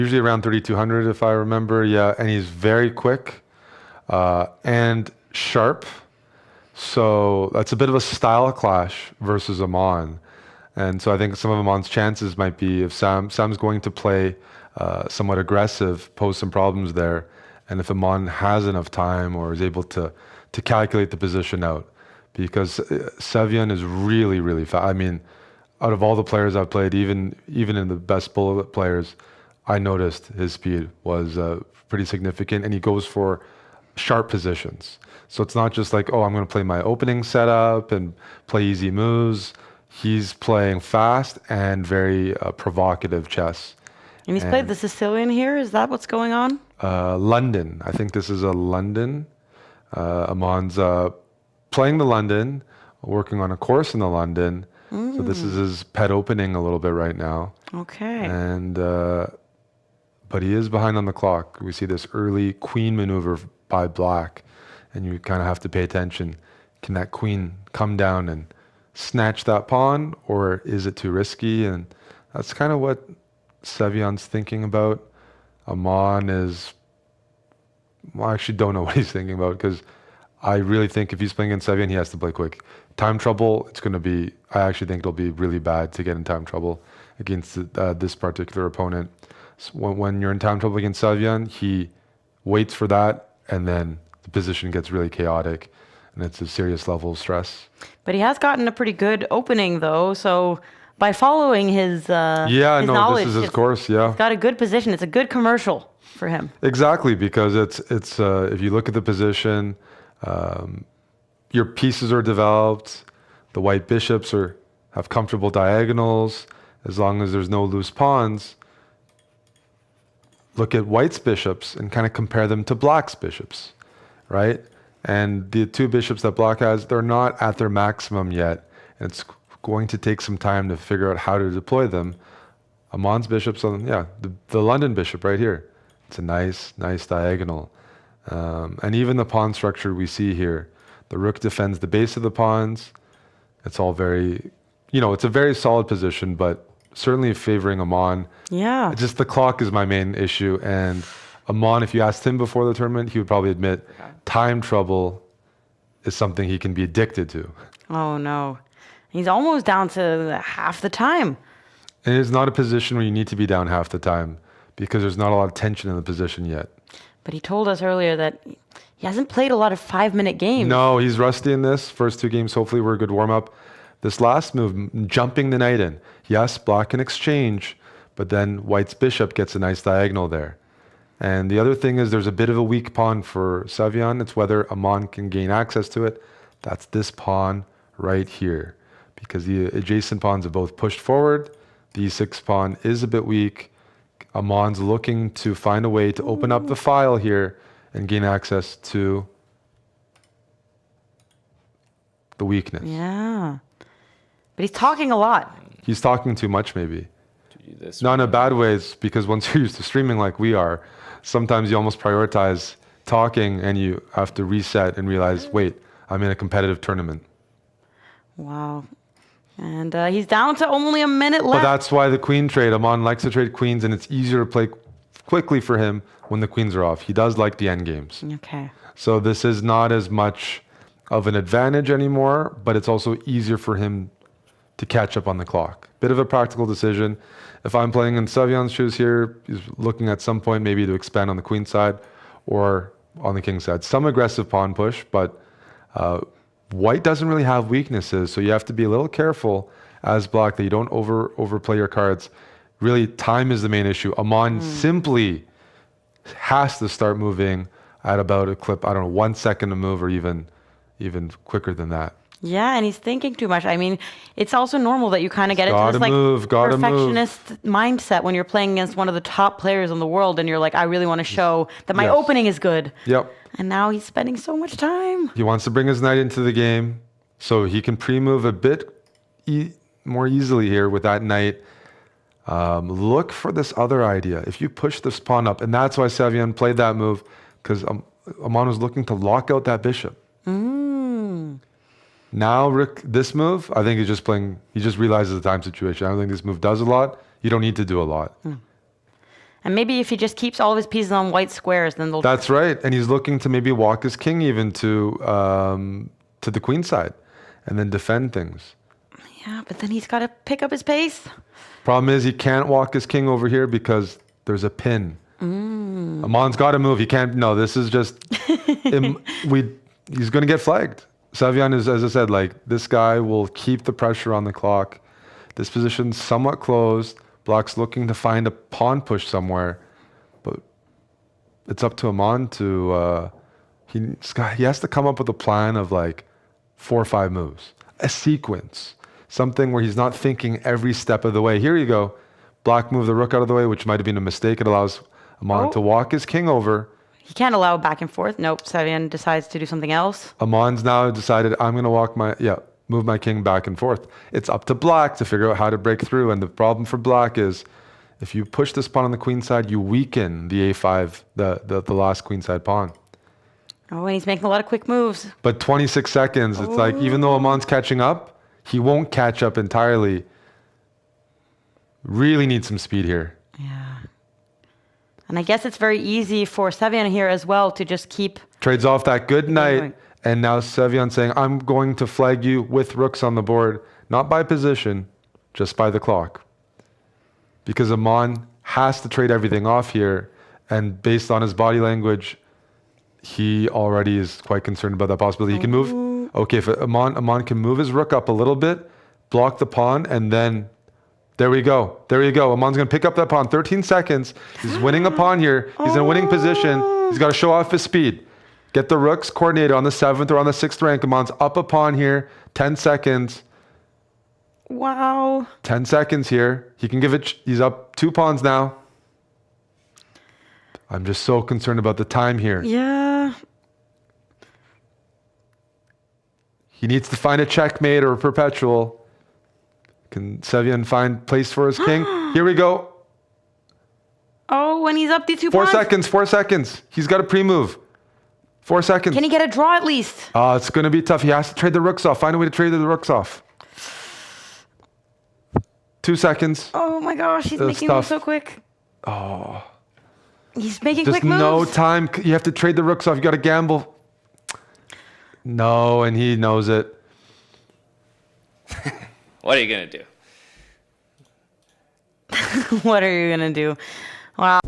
usually around 3,200 if I remember. Yeah, and he's very quick and sharp. So that's a bit of a style clash versus Aman. And so I think some of Aman's chances might be if Sam's going to play somewhat aggressive, pose some problems there, and if Aman has enough time or is able to calculate the position out, because Sevian is really, really fast. I mean, out of all the players I've played, even in the best bullet players, I noticed his speed was pretty significant, and he goes for sharp positions. So it's not just like, oh, I'm going to play my opening setup and play easy moves. He's playing fast and very provocative chess. And he's played the Sicilian here? Is that what's going on? London. I think this is a London. Aman's playing the London, working on a course in the London. So this is his pet opening a little bit right now. Okay. And but he is behind on the clock. We see this early queen maneuver by black, and you kind of have to pay attention. Can that queen come down and snatch that pawn, or is it too risky? And that's kind of what Sevian's thinking about. Aman is, well, I actually don't know what he's thinking about, because I really think if he's playing against Sevian, he has to play quick. Time trouble, it's going to be, I actually think it'll be really bad to get in time trouble against this particular opponent. So when you're in time trouble against Sevian, he waits for that, and then the position gets really chaotic, and it's a serious level of stress. But he has gotten a pretty good opening, though, so by following his knowledge, this is his course, yeah. He's got a good position. It's a good commercial for him. Exactly, because it's if you look at the position, your pieces are developed, the white bishops have comfortable diagonals, as long as there's no loose pawns. Look at white's bishops and kind of compare them to black's bishops, right? And the two bishops that black has, they're not at their maximum yet. It's going to take some time to figure out how to deploy them. Aman's bishops, the London bishop right here. It's a nice diagonal. And even the pawn structure we see here, the rook defends the base of the pawns. It's all very, it's a very solid position, but certainly favoring Aman. Yeah. Just the clock is my main issue. And Aman, if you asked him before the tournament, he would probably admit time trouble is something he can be addicted to. Oh, no. He's almost down to half the time. And it's not a position where you need to be down half the time, because there's not a lot of tension in the position yet. But he told us earlier that he hasn't played a lot of 5-minute games. No, he's rusty in this. First two games, hopefully, were a good warm-up. This last move, jumping the knight in. Yes, black can exchange, but then white's bishop gets a nice diagonal there. And the other thing is there's a bit of a weak pawn for Sevian. It's whether Aman can gain access to it. That's this pawn right here, because the adjacent pawns have both pushed forward. The e6 pawn is a bit weak. Aman's looking to find a way to open up the file here and gain access to the weakness. Yeah. But he's talking a lot. He's talking too much, maybe. Not in a bad ways, because once you're used to streaming like we are, sometimes you almost prioritize talking and you have to reset and realize, wait, I'm in a competitive tournament. Wow. And he's down to only a minute left. But that's why the queen trade. Aman likes to trade queens, and it's easier to play quickly for him when the queens are off. He does like the end games. Okay. So this is not as much of an advantage anymore, but it's also easier for him to catch up on the clock. Bit of a practical decision. If I'm playing in Sevian's shoes here, he's looking at some point maybe to expand on the queen side or on the king side. Some aggressive pawn push, but white doesn't really have weaknesses, so you have to be a little careful as black that you don't overplay your cards. Really, time is the main issue. Aman simply has to start moving at about a clip, 1 second a move, or even quicker than that. Yeah, and he's thinking too much. I mean, it's also normal that you kind of get into this perfectionist mindset when you're playing against one of the top players in the world, and you're like, I really want to show that my opening is good. Yep. And now he's spending so much time. He wants to bring his knight into the game so he can pre-move a bit more easily here with that knight. Look for this other idea. If you push this pawn up, and that's why Sevian played that move, because Aman was looking to lock out that bishop. Now, Rick, this move, I think he just realizes the time situation. I don't think this move does a lot. You don't need to do a lot. And maybe if he just keeps all of his pieces on white squares, then they'll... That's right. And he's looking to maybe walk his king even to the queen side and then defend things. Yeah, but then he's got to pick up his pace. Problem is he can't walk his king over here because there's a pin. Aman's got to move. He can't. No, this is just... he's going to get flagged. Sevian is, as I said, like, this guy will keep the pressure on the clock. This position's somewhat closed. Black's looking to find a pawn push somewhere. But it's up to Aman to... he has to come up with a plan of like 4 or 5 moves. A sequence. Something where he's not thinking every step of the way. Here you go. Black moved the rook out of the way, which might have been a mistake. It allows Aman to walk his king over. He can't allow back and forth. Nope. Sevian decides to do something else. Aman's now decided, I'm going to move my king back and forth. It's up to Black to figure out how to break through. And the problem for Black is if you push this pawn on the queen side, you weaken the a5, the last queen side pawn. Oh, and he's making a lot of quick moves. But 26 seconds, it's like, even though Aman's catching up, he won't catch up entirely. Really needs some speed here. Yeah. And I guess it's very easy for Sevian here as well to just keep... Trades off that good knight. And now Sevian saying, I'm going to flag you with rooks on the board. Not by position, just by the clock. Because Aman has to trade everything off here. And based on his body language, he already is quite concerned about that possibility. He can move. Okay, if Aman can move his rook up a little bit, block the pawn, and then there we go. There you go. Aman's going to pick up that pawn. 13 seconds. He's winning a pawn here. He's in a winning position. He's got to show off his speed. Get the rooks coordinated on the 7th or on the 6th rank. Aman's up a pawn here. 10 seconds. Wow. 10 seconds here. He can give it. He's up 2 pawns now. I'm just so concerned about the time here. Yeah. He needs to find a checkmate or a perpetual. Can Sevian find place for his king? Here we go. Oh, when he's up these 2 4 pawns. 4 seconds. He's got a pre-move. 4 seconds. Can he get a draw at least? It's going to be tough. He has to trade the rooks off. Find a way to trade the rooks off. 2 seconds. Oh my gosh, he's making moves so quick. Oh. He's making Just quick moves. no time. You have to trade the rooks off. You got to gamble. No, and he knows it. What are you going to do? What are you going to do? Wow.